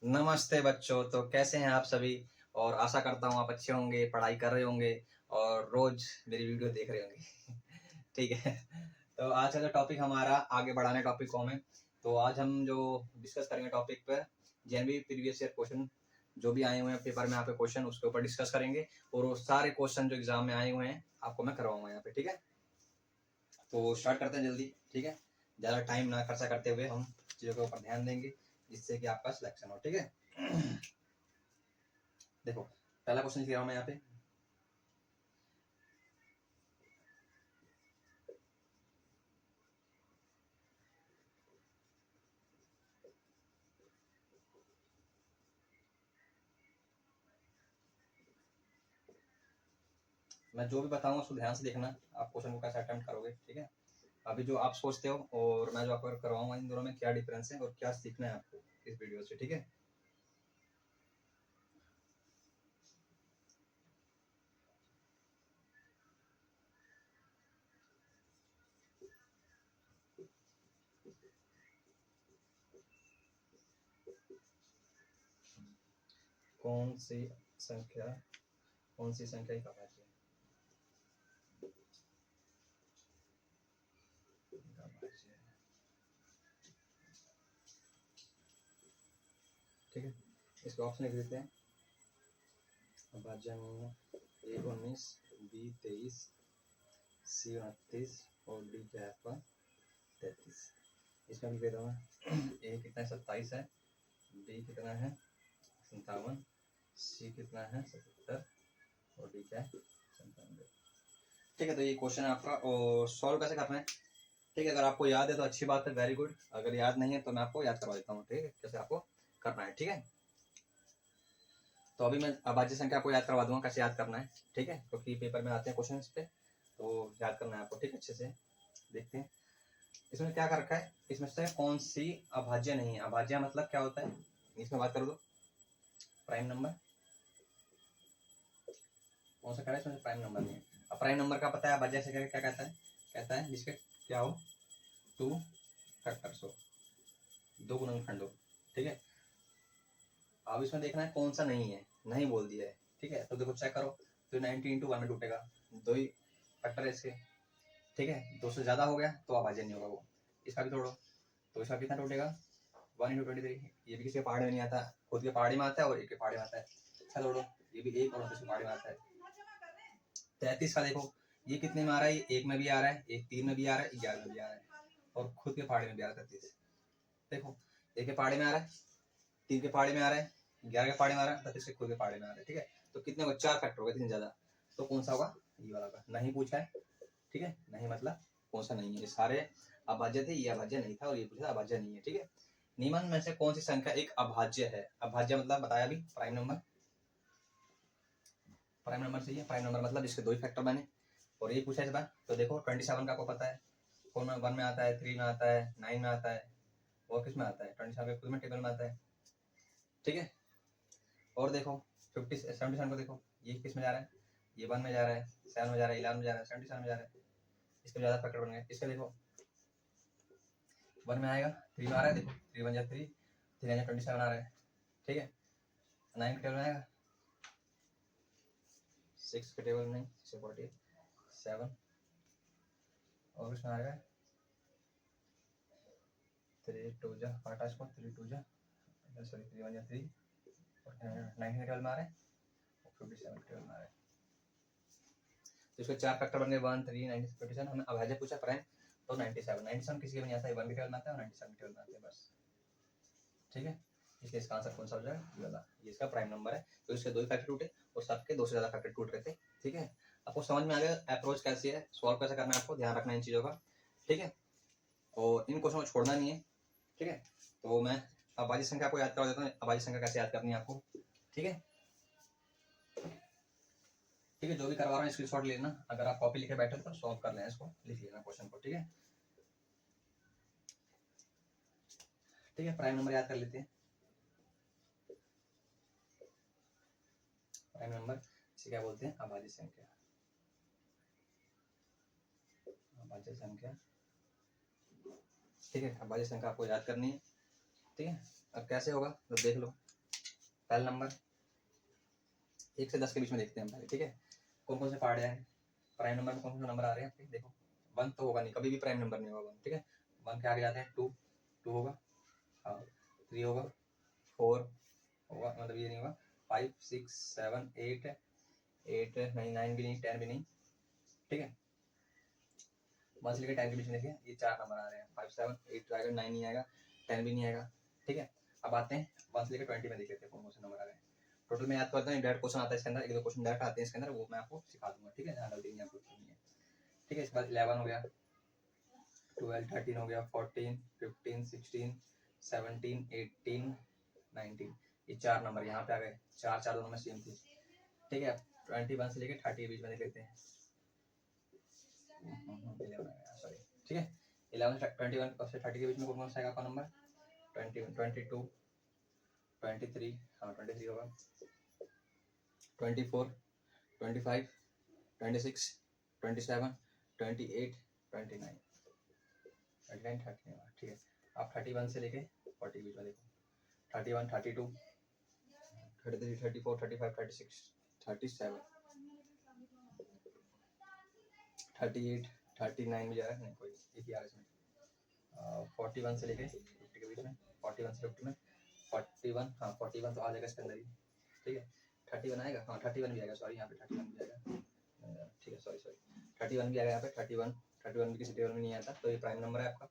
नमस्ते बच्चों, तो कैसे हैं आप सभी। और आशा करता हूँ आप अच्छे होंगे, पढ़ाई कर रहे होंगे और रोज मेरी वीडियो देख रहे होंगे। ठीक है। तो आज का जो टॉपिक हमारा आगे बढ़ाने टॉपिक को हमें, तो आज हम जो डिस्कस करेंगे टॉपिक पर जेएनवी प्रीवियस ईयर क्वेश्चन जो भी आए हुए हैं पेपर में यहाँ पे क्वेश्चन, उसके ऊपर डिस्कस करेंगे। और वो सारे क्वेश्चन जो एग्जाम में आए हुए हैं आपको मैं करवाऊंगा यहाँ पे। ठीक है, तो स्टार्ट करते हैं जल्दी। ठीक है, ज़्यादा टाइम ना खर्चा करते हुए हम चीज़ों के ऊपर ध्यान देंगे जिससे कि आपका सिलेक्शन हो। ठीक है, देखो पहला क्वेश्चन लिख रहा हूं मैं यहाँ पे। मैं जो भी बताऊंगा उसको ध्यान से देखना, आप क्वेश्चन को कैसे अटेम्प्ट करोगे। ठीक है, अभी जो आप सोचते हो और मैं जो आपको करवाऊंगा, इन दोनों में क्या डिफरेंस है और क्या सीखना है आपको इस वीडियो से। ठीक है, कौन सी संख्या कौन सी संख्या एक अभाज्य है। ठीक है, इसके ऑप्शन लिख देते हैं। अभाज्य नहीं है, ए 19, बी 23, सी 29 और डी क्या है आपका 33। इसमें लिख देता हूँ। ए कितना 27 है, बी कितना है 57, सी कितना है 77 और डी क्या है 97। ठीक है, तो ये क्वेश्चन है आपका और सॉल्व कैसे करना है। ठीक है, अगर आपको याद है तो अच्छी बात है, वेरी गुड। अगर याद नहीं है तो मैं आपको याद करवा देता हूँ। ठीक है, कैसे आपको करना है। ठीक है, तो अभी मैं अभाज्य संख्या आपको याद करवा दूंगा कैसे याद करना है। ठीक है, क्योंकि पेपर में आते हैं क्वेश्चन इस पे, तो याद करना है आपको। ठीक है, अच्छे से देखते हैं इसमें क्या कर रखा है। इसमें से कौन सी अभाज्य नहीं है। अभाज्य मतलब क्या होता है, इसमें बात करो तो प्राइम नंबर। कौन सा कह रहा है इसमें प्राइम नंबर नहीं है। अब प्राइम नंबर का पता है अभाज्य संख्या क्या कहता है, कहता है जिसके क्या हो 2 फैक्टर्स हो, 2 गुणनखंड हो। ठीक है, अब इसमें देखना है कौन सा नहीं है, नहीं बोल दिया है। ठीक है, तो देखो चेक करो, तो 90 इंटू 1 में टूटेगा, 2 ही फैक्टर है इसके। ठीक है, 2 से ज़्यादा हो गया तो अभाज्य नहीं होगा वो। इसका भी तोड़ो तो इसका कितना टूटेगा 1 इंटू 23। ये भी किसी के पहाड़ में नहीं आता, खुद के पहाड़ी में आता है और एक के पहाड़ी में आता है। इसका तोड़ो, ये भी एक और दूसरे पहाड़ी में आता है। 33 का देखो, ये कितने में आ रहा है, एक में भी आ रहा है, एक 3 में भी आ रहा है, 11 में भी आ रहा है और खुद के पहाड़ी में भी आ रहा है 33। देखो, एक के पहाड़ी में आ रहा है, 3 के पहाड़ी में आ रहा है, 11 के पहाड़ी में आ रहा है, 33 के खुद के पहाड़ी में आ रहा है। ठीक है, तो कितने को 4 फैक्टर हो गए, 3 ज्यादा। तो कौन सा होगा, ये वाला का नहीं पूछा है। ठीक है, नहीं मतलब कौन सा नहीं है। ये सारे अभाज्य थे, ये अभाज्य नहीं था और ये पूछा अभाज्य नहीं है। ठीक है, निम्न में से कौन सी संख्या एक अभाज्य है। अभाज्य मतलब बताया अभी प्राइम नंबर। प्राइम नंबर चाहिए, प्राइम नंबर मतलब जिसके 2 ही फैक्टर बने। और ये पूछा इस बार, तो देखो 27 का आपको पता है, 1 में आता है, 3 में आता है, 9 में आता है और किस में आता है 27 खुद में टेबल में आता है। ठीक है, और देखो 77 को देखो, ये किस में जा रहा है, ये 1 में जा रहा है, 7 में जा रहा है, 11 में जा रहा है, 77 में जा रहा है। इसके ज़्यादा फैक्टर बन गए। इसका देखो 1 में आएगा, 3 में आ रहा है, देखो 3 1 जा 3, 3 जा 27 आ रहा है। ठीक है, 9 के टेबल में आएगा, 6 के टेबल में 7 और इसमें आएगा 3 2 जा 8 इसको 3 2 जा सॉरी 3 1 जा 3 और 9 के टेबल में आ रहा है और 57 के टेबल में आ रहा है। तो इसके 4 फैक्टर बन गए 1 3 9 57। हमें अभाज्य पूछा प्राइम, तो 97 किसी के भी नहीं आता है, 1 के टेबल में आता है और 97 के टेबल में आता है बस। ठीक है, इसलिए इसका आंसर कौन सा हो जाएगा, ये वाला, ये इसका प्राइम नंबर है। तो इसके 2 ही फैक्टर टूटे और सबके 2 से ज़्यादा फैक्टर टूट रहे थे। ठीक है, आपको समझ में आ गया अप्रोच कैसी है, सॉल्व कैसे करना है, आपको ध्यान रखना है इन चीज़ों का। ठीक है, और इन क्वेश्चन को छोड़ना नहीं है। ठीक है, तो मैं अभाज्य संख्या आपको याद करवा देता हूँ, अभाज्य संख्या कैसे याद करनी है आपको। ठीक है, ठीक है, जो भी करवा रहा हूँ स्क्रीनशॉट लेना, अगर आप कॉपी लिखे बैठे तो सॉल्व कर लेना, इसको लिख लेना क्वेश्चन को। ठीक है, ठीक है, प्राइम नंबर याद कर लेते हैं। प्राइम नंबर इसे क्या बोलते हैं, अभाज्य संख्या। अभाज्य संख्या, ठीक है, अभाज्य संख्या आपको याद करनी है। ठीक है, अब कैसे होगा तो देख लो। पहला नंबर 1 से 10 के बीच में देखते हैं हम पहले, ठीक है। कौन कौन से पार्ट है प्राइम नंबर में, कौन कौन से नंबर आ रहे हैं आपके, देखो 1 तो होगा नहीं, कभी भी प्राइम नंबर नहीं होगा 1, ठीक है। 1 के आगे जाते हैं 2 होगा, हाँ 3 होगा, 4 होगा, मतलब ये नहीं होगा, 5 6 7 8 9 भी नहीं, 10 भी नहीं, ठीक है। 1 से लेकर 10 के बीच में देखिए ये 4 नंबर आ रहे हैं, 5 7 8 आएगा, 9 नहीं आएगा, 10 भी नहीं आएगा, ठीक है। अब आते हैं 1 से लेकर 20 में, देख लेते हैं कौन कौन से नंबर आ रहे हैं। टोटल में याद करता हूँ, डायरेक्ट क्वेश्चन आता है इसके अंदर, 1-2 क्वेश्चन डायरेक्ट आते हैं इसके अंदर, वो मैं आपको सिखा दूंगा, ठीक है, जहाँ गलती नहीं आपको करनी है, ठीक है। इसके बाद 11 हो गया, 12 13 हो गया, 14 15 16 17 18 19, ये 4 नंबर यहाँ पे आ गए, 4 दोनों में सेम थी, ठीक है। 21 से लेकर 30 के बीच में देख लेते हैं, सॉरी, ठीक है। 11 से 21 से 30 के बीच में कौन कौन सा आएगा आपका नंबर, 21 22 23, हाँ 23 होगा, 24 25 26 27 28 29 29 30 होगा, ठीक है। आप 31 से लेके 40 के बीच में देखो, 31 32 33 34 35 36 37 38 39 भी जा रहा है, नहीं कोई एक ही आ रहा है इसमें। 41 से लेके 50 के बीच में, 41 से 50 में, 41, हाँ 41 तो आ जाएगा इसके अंदर ही, ठीक है। 31 आएगा, हाँ 31 भी आएगा, सॉरी यहाँ पे 31 भी आएगा, ठीक है, सॉरी 31 भी आएगा यहाँ पे, 31 भी किसी टेबल में नहीं आता, तो ये प्राइम नंबर है आपका।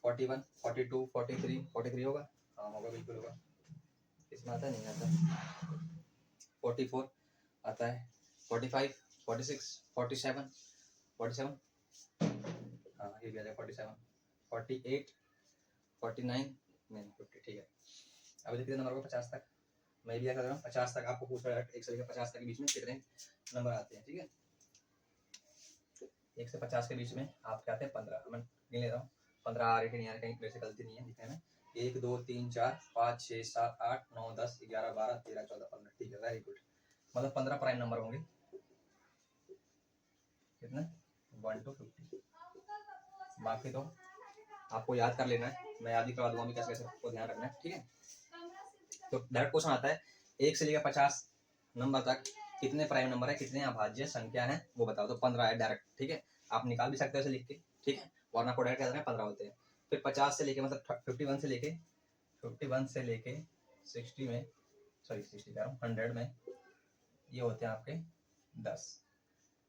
41 42 43 43 होगा, हाँ होगा, बिल्कुल होगा, इसमें आता नहीं आता। 44 आता है, 45 46 47 47, हाँ ये भी आ जाएगा, 47 48 49 नहीं 50, ठीक है। अभी देखिए नंबर को 50 तक, मैं भी कर रहा हूँ 50 तक, आपको पूछ रहा है 1 से लेकर 50 तक के बीच में कितने नंबर आते हैं, ठीक है। 1 से 50 के बीच में आपके आते हैं 15, मैं गिन ले रहा हूँ, 15 आ रहे कि नहीं आ रहे, कहीं मेरे से गलती नहीं है लिखने में। 1 2 3 4 5 6 7 8 9 10 11 12 13 14 15, ठीक है, वेरी गुड, मतलब 15 प्राइम नंबर होंगे, कितने 1 to 50, बाकी तो आपको याद कर लेना है, मैं याद ही करवा दूंगा कैसे कैसे आपको ध्यान रखना है, ठीक है। तो डायरेक्ट क्वेश्चन आता है 1 से लेकर 50 नंबर तक कितने प्राइम नंबर है, कितने अभाज्य संख्या है वो बताओ, तो 15 है डायरेक्ट, ठीक है। आप निकाल भी सकते हो ऐसे लिख के, ठीक है, वरना को डायरेक्ट कहते हैं 15 होते हैं। फिर 50 से लेके, मतलब 51 से लेके 60 में, सॉरी 60 कह रहा हूँ, 100 में ये होते हैं आपके 10,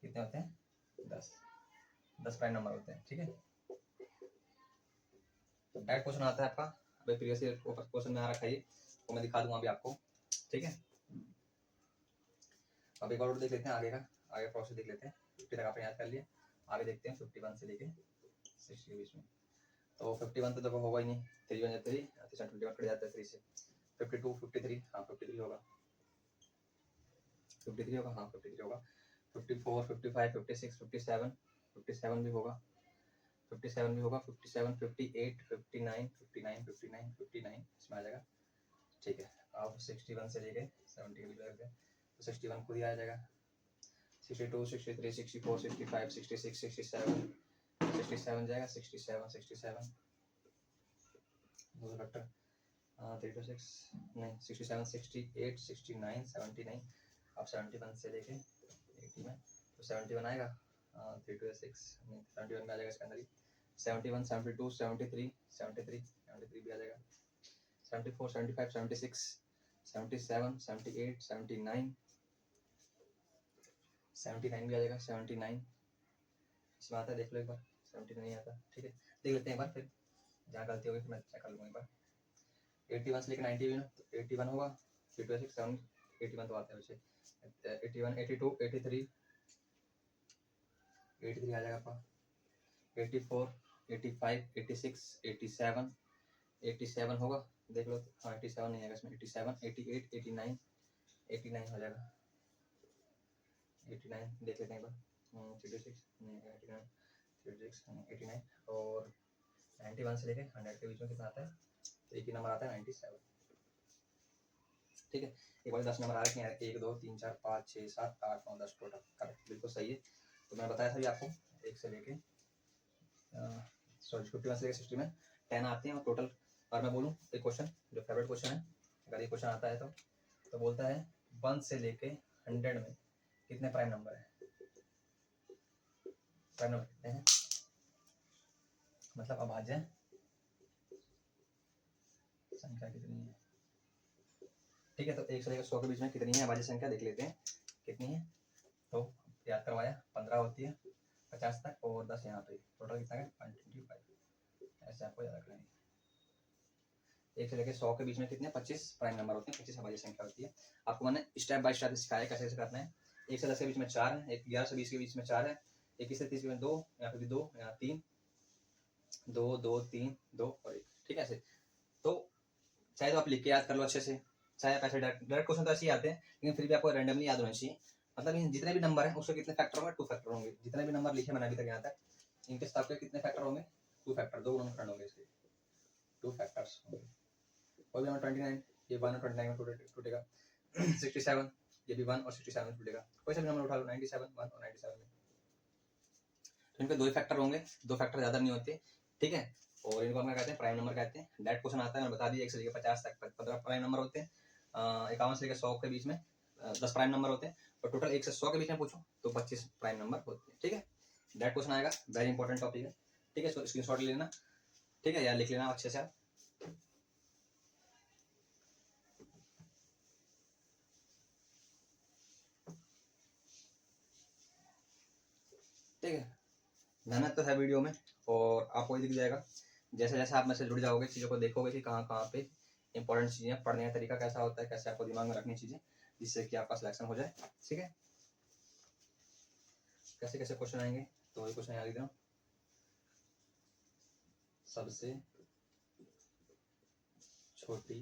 कितने होते हैं 10 प्राइम नंबर होते हैं, ठीक है। डायरेक्ट क्वेश्चन आता है आपका, अभी प्रीवियस ईयर क्वेश्चन में आ रखा है, वो मैं दिखा दूंगा अभी आपको, ठीक है। अब एक और देख लेते हैं आगे का, आगे प्रोसेस देख लेते हैं, 50 तक आपने याद कर लिया, आगे देखते हैं 51 से लेके 60 के बीच में। तो 51 तो देखो होगा ही नहीं, 3 1 3 51 कट जाता है 3 से, 52 53, हाँ 53 होगा, 53 होगा, हाँ 53 होगा, 54 55 56 57 57 भी होगा, 57 भी होगा, 57 58 59 59 59 59 इसमें आ जाएगा, ठीक है। अब 61 से लेके 70 के बीच में, तो 61 खुद ही आ जाएगा, 62 63 64 65 66 67 67 जाएगा, 67 67 दो फैक्टर 3 to 6 नहीं 67 68 69 79, अब 71 से लेके 80 में, तो 71 आएगा, 3 to 6 नहीं 71 में आ जाएगा इसके अंदर ही, 71 72 73 73 73 भी आ जाएगा, 74 75 76 77 78 79 79 भी आ जाएगा, 79 इसमें आता है, देख लो एक बार, 79 नहीं आता, ठीक है, देख लेते हैं एक बार, फिर जहाँ गलती होगी फिर मैं चेक कर लूँगा एक बार। 81 से लेकर 91, तो 81 होगा, 3 to 6 7 81 तो आता है वैसे, 81 82 83 83 आ जाएगा आपका, 84 85 86 87 87 होगा, देख लो, हाँ 87 नहीं आएगा इसमें, 87 88 89 89 हो जाएगा, 89 देख लेते हैं एक बार, 3 to 6 नहीं आएगा, 89 3 to 6 89, और 91 से लेके 100 के बीच में कितना आता है, तो एक ही नंबर आता है 97, ठीक है। एक बार 10 नंबर आ रहे हैं, 1 2 3 4 5 6 7 8 9 10 टोटल, करेक्ट, बिल्कुल सही है। तो मैंने बताया था भी आपको 1 से लेके सॉरी 51 से लेके 60 में 10 आते हैं, और टोटल, और मैं बोलूँ एक क्वेश्चन जो फेवरेट क्वेश्चन है, अगर ये क्वेश्चन आता है तो तो बोलता है 1 से लेके 100 में कितने प्राइम नंबर है, प्राइम नंबर कितने हैं, मतलब अभाज्य संख्या कितनी है। ठीक है, तो 1 से लेकर 100 के बीच में कितनी है अभाज्य संख्या देख लेते हैं कितनी है। तो याद करवाया 15 होती है 50 तक और 10 यहाँ पे, टोटल कितना है 125। ऐसे आपको याद रखना है। 1 से लेकर 100 के बीच में कितने 25 प्राइम नंबर होते हैं, 25 अभाज्य संख्या होती है। आपको मैंने स्टेप बाय स्टेप सिखाया कैसे कैसे करना है। 1 से 10 के बीच में 4 है, 11 से 20 के बीच में 4 है, 21 से 30 के बीच में 2, यहाँ पे भी 2, यहाँ 3, 2 2 3 2 और 1। ठीक है, ऐसे तो चाहे तो आप लिख के याद कर लो अच्छे से, चाहे आप ऐसे डायरेक्ट क्वेश्चन तो ऐसे ही आते हैं, लेकिन फिर भी आपको रैंडमली याद होना चाहिए। मतलब इन जितने भी नंबर है उसके कितने फैक्टर होंगे, 2 फैक्टर होंगे। जितने भी नंबर लिखे मैंने अभी तक यहाँ तक, इनके सब के कितने फैक्टर होंगे, 2 फैक्टर, 2 गुणनखंड होंगे इसके, 2 फैक्टर्स होंगे। कोई भी नंबर 29, ये 1 और 29 में टूटेगा। 67, ये भी 1 और 67 में टूटेगा। कोई सा भी नंबर उठा लो, 97, 1 और 97 में, तो इनके 2 ही फैक्टर होंगे, 2 फैक्टर ज़्यादा नहीं होते। ठीक है, और इनको हम क्या कहते हैं, प्राइम नंबर कहते हैं। डायरेक्ट क्वेश्चन आता है, मैंने बता दिया 1 से लेकर 50 तक 15 प्राइम नंबर होते हैं। 51 से लेकर 100 के बीच में 10 प्राइम नंबर होते हैं, और टोटल 1 से 100 के बीच में पूछो तो 25 प्राइम नंबर होते हैं। ठीक है, डायरेक्ट क्वेश्चन आएगा, वेरी इंपॉर्टेंट टॉपिक है। ठीक है, इसको स्क्रीनशॉट ले लेना। ठीक है, यार लिख लेना अच्छे से आप। ठीक है, मेहनत तो है वीडियो में, और आपको दिख जाएगा जैसे जैसे आप मैसेज जुड़ जाओगे, चीज़ों को देखोगे कि कहाँ कहाँ पे इंपॉर्टेंट चीज़ें, पढ़ने का तरीका कैसा होता है, कैसे आपको दिमाग में रखनी चीज़ें, जिससे कि आपका सिलेक्शन हो जाए। ठीक है, कैसे कैसे क्वेश्चन आएंगे, तो ये क्वेश्चन याद लिख दो। सबसे छोटी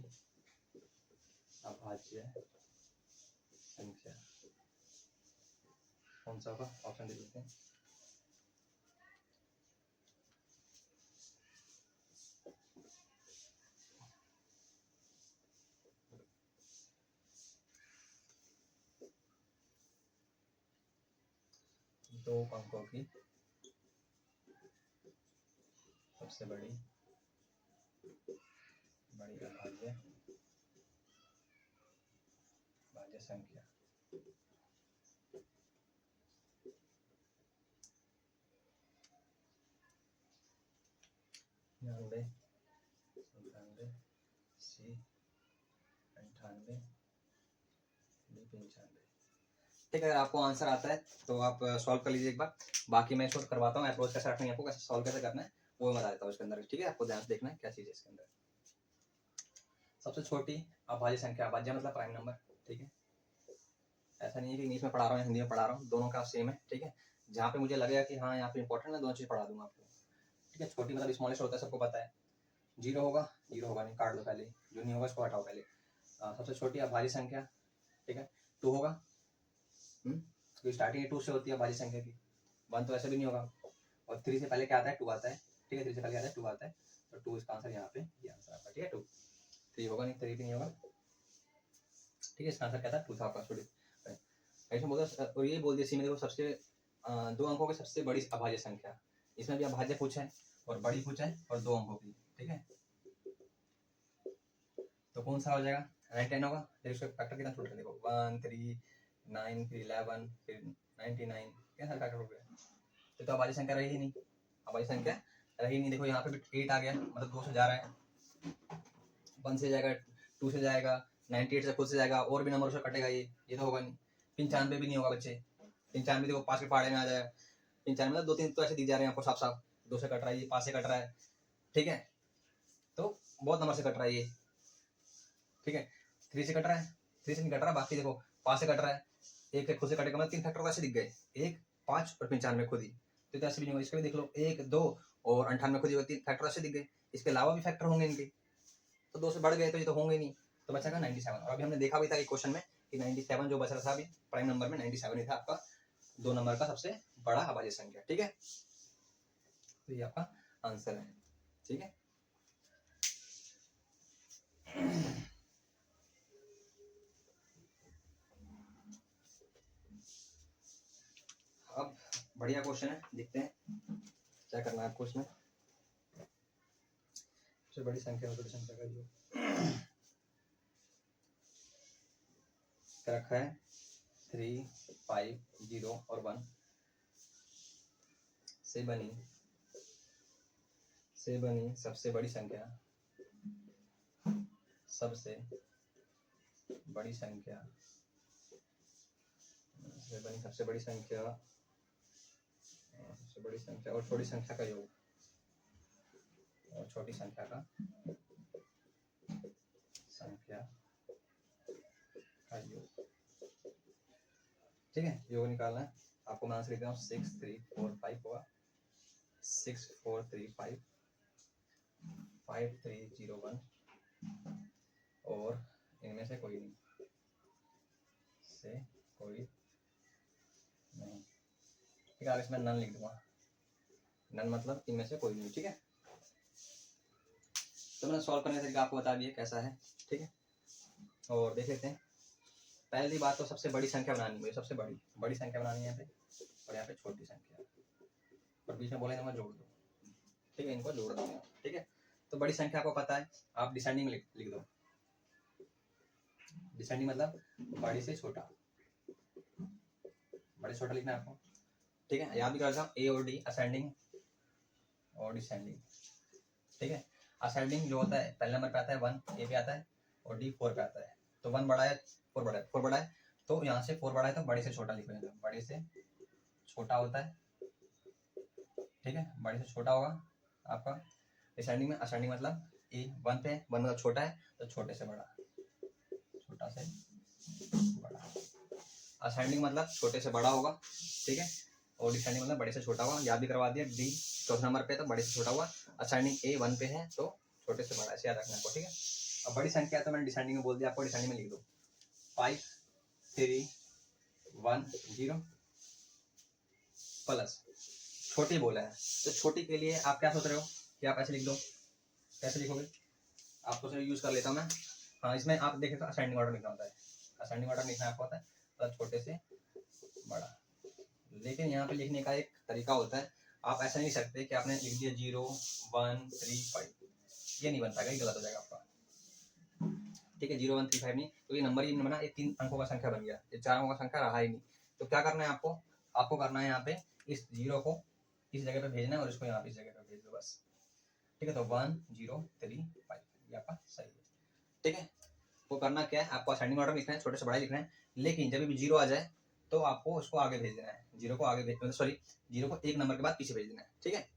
अभाज्य संख्या कौन सा होगा, ऑप्शन दे देते हैं। दो अंकों की सबसे बड़ी अभाज्य संख्या। नब्बे, 97, सी 98, डी 95। ठीक है, अगर आपको आंसर आता है तो आप सॉल्व कर लीजिए एक बार, बाकी मैं इसको करवाता हूँ अप्रोच कैसे रखनी है, आपको कैसे सॉल्व कैसे करना है वो बता देता हूँ इसके अंदर। ठीक है, आपको ध्यान से देखना है क्या चीज़ है इसके अंदर। सबसे छोटी अभाज्य संख्या, अभाज्य मतलब प्राइम नंबर। ठीक है, ऐसा नहीं है कि इंग्लिश में पढ़ा रहा हूँ हिंदी में पढ़ा रहा हूँ, दोनों का सेम है। ठीक है, जहाँ पे मुझे लगेगा कि हाँ यहाँ पे इंपॉर्टेंट है, दोनों चीज़ पढ़ा दूंगा आपको। ठीक है, छोटी मतलब स्मॉलेस्ट होता है, सबको पता है। 0 होगा, 0 होगा नहीं, काट दो पहले, जो नहीं होगा उसको हटाओ पहले। सबसे छोटी अभाज्य संख्या, ठीक है, 2 होगा। तो स्टार्टिंग 2 से होती है अभाज्य संख्या की, 1 तो ऐसे भी नहीं होगा। और 3 से पहले क्या आता है, 2 आता है। ठीक है, 3 से पहले आता है 2 आता है, तो 2 इसका आंसर यहाँ पे, ये आंसर आपका। ठीक है, 2, 3 होगा नहीं, 3 भी नहीं होगा। ठीक है, इसका आंसर क्या था, 2 था आपका। छोटी ऐसे बोलता, और ये बोल दिया सी में, देखो सबसे 2 अंकों की सबसे बड़ी अभाज्य संख्या, इसमें भी अभाज्य पूछा है और बड़ी पूछा है और 2 अंकों की। ठीक है, तो कौन सा हो जाएगा, 9 10 होगा। फिर उसका फैक्टर कितना छोटा, देखो 1 3 9 फिर 11 फिर 99, क्या सारे फैक्टर हो गए, तो अभाज्य संख्या रही ही नहीं, अभाज्य संख्या रही नहीं। देखो यहाँ पे भी 8 आ गया, मतलब 2 से जा रहा है, 1 से जाएगा, 2 से जाएगा, 98 से खुद से जाएगा, और भी नंबर उससे कटेगा, ये तो होगा नहीं। 95 भी नहीं होगा बच्चे, 95 देखो 5 के पहाड़े में आ जाएगा। 95 मतलब 2 3 तो ऐसे दी जा रहे हैं आपको साफ साफ, 2 से कट रहा है, ये 5 से कट रहा है। ठीक है, तो बहुत नंबर से कट रहा है ये। ठीक है, 3 से कट रहा है, 3 से नहीं कट रहा, बाकी देखो 5 से कट रहा है, 1 खुद से कटेगा, मतलब 3 फैक्टर ऐसे दिख गए, 1 5 और 95 खुद ही, तो ऐसे भी नहीं होगा। इसका भी देख लो 1 2 और 98 खुद ही, 3 फैक्टर ऐसे दिख गए। इसके अलावा भी फैक्टर होंगे इनके, तो 2 से बढ़ गए तो ये तो होंगे नहीं, तो बचेगा 97। और अभी हमने देखा भी था कि क्वेश्चन में कि 97 जो बच रहा था अभी प्राइम नंबर में, 97 ही था आपका 2 नंबर का सबसे बड़ा अभाज्य संख्या। ठीक है, तो ये आपका आंसर है। ठीक है, अब बढ़िया क्वेश्चन है, देखते हैं क्या करना है आपको इसमें। सबसे बड़ी संख्या और बड़ी संख्या का योग, क्या रखा है 3, 5, 0 और 1 से बनी सबसे बड़ी संख्या से बनी सबसे बड़ी संख्या और छोटी संख्या का योग और छोटी संख्या का योग। ठीक है, योग निकालना है आपको। मैं आंसर लिख रहा हूँ 6, 3, 4, 5 होगा 6, 4, 3, 5, 5, 3, 0, 1 और इनमें से कोई नहीं ठीक है। आगे इसमें नन लिख दूंगा, नन मतलब इनमें से कोई नहीं। ठीक है, तो मैंने सॉल्व करने का तरीका आपको बता दिया कैसा है। ठीक है, और देख लेते हैं। पहली बात तो सबसे बड़ी संख्या बनानी है, सबसे बड़ी संख्या बनानी है यहाँ पे, और यहाँ पे छोटी संख्या, और बीच में बोले मैं जोड़ दो। ठीक है, इनको जोड़ दूंगा। ठीक है, तो बड़ी संख्या को पता है, आप डिसेंडिंग में लिख दो। डिसेंडिंग मतलब बड़ी से छोटा, बड़े छोटा लिखना है आपको। ठीक है, याद भी कर सकते ए और डी, असेंडिंग और डिसेंडिंग। ठीक है, असेंडिंग जो होता है पहले नंबर पे आता है 1, ए पे आता है, और डी 4 पे आता है। तो 1 बड़ा है, 4 बड़ा है, तो यहाँ से 4 बड़ा है तो बड़े से छोटा लिख लेंगे, बड़े से छोटा होता है। ठीक है, बड़े से छोटा होगा आपका। डिसेंडिंग में असेंडिंग मतलब ए 1 पे, 1 मतलब छोटा है तो छोटे से बड़ा, छोटा से बड़ा। असेंडिंग मतलब छोटे से बड़ा होगा। ठीक है, और डिसेंडिंग मतलब बड़े से छोटा होगा। याद भी करवा दिया, डी चौथे नंबर पे तो बड़े से छोटा हुआ, असेंडिंग ए 1 पे है तो छोटे से बड़ा, ऐसे याद रखना आपको। ठीक है, अब बड़ी संख्या तो मैंने डिसेंडिंग में बोल दिया आपको, डिसेंडिंग में लिख दो 5, 3, 1, 0 प्लस छोटी बोला है, तो छोटी के लिए आप क्या सोच रहे हो कि आप ऐसे लिख दो। कैसे लिखोगे आप तो यूज कर लेता हूँ मैं। हाँ, इसमें आप देखें तो असेंडिंग ऑर्डर लिखना होता है, असेंडिंग ऑर्डर लिखना आपको होता है, तो छोटे से बड़ा। लेकिन यहाँ पे लिखने का एक तरीका होता है, आप ऐसा नहीं सकते कि आपने लिख दिया 0, 1, 3, 5, ये नहीं बन पाएगा, ये गलत हो जाएगा आपका। ठीक है, 0, 1, 3, 5 नहीं, तो ये नंबर ही नहीं बना, ये 3 अंकों का संख्या बन गया, ये 4 अंकों का संख्या रहा ही नहीं। तो क्या करना है आपको करना है यहाँ पे इस 0 को इस जगह पे भेजना है और इसको यहाँ पे इस जगह पे भेज दो बस। ठीक है, तो 1, 0, 3, 5 ये आपका सही है। ठीक है, वो करना क्या है, आपको असेंडिंग ऑर्डर लिखना है, छोटे से बड़ा लिखना है, लेकिन जब भी 0 आ जाए तो आपको उसको आगे भेज देना है। 0 को आगे भेज, सॉरी 0 को 1 नंबर के बाद पीछे भेज देना है। ठीक है,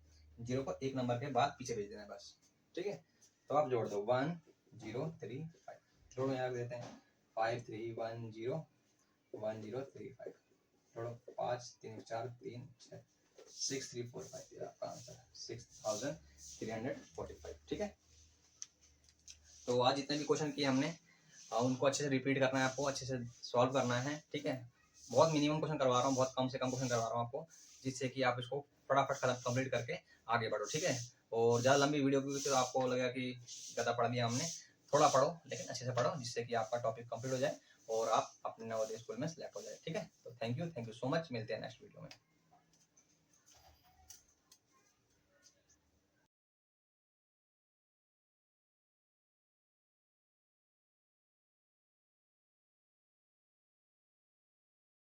0 को 1 नंबर के बाद पीछे भेज देना है बस। ठीक है, तो आप जोड़ दो 1, 0, 3, 5, जोड़ो, यहाँ देते हैं 5, 3, 1, 0, 1, 0, 3, 5, जोड़ो 5, 3, 4, 3, 6, 6, 3, 4, 5, ये आपका आंसर है 6345। ठीक है, तो आज जितने भी क्वेश्चन किए हमने उनको अच्छे से रिपीट करना है आपको, अच्छे से सॉल्व करना है। ठीक है, बहुत मिनिमम क्वेश्चन करवा रहा हूँ, बहुत कम से कम क्वेश्चन करवा रहा हूँ आपको, जिससे कि आप इसको फटाफट कंप्लीट करके आगे बढ़ो। ठीक है, और ज़्यादा लंबी वीडियो की तो आपको लगेगा कि ज़्यादा पढ़ दिया हमने, थोड़ा पढ़ो लेकिन अच्छे से पढ़ो, जिससे कि आपका टॉपिक कंप्लीट हो जाए और आप अपने नवोदय स्कूल में सेलेक्ट हो जाए। ठीक है, तो थैंक यू सो मच, मिलते हैं नेक्स्ट वीडियो में।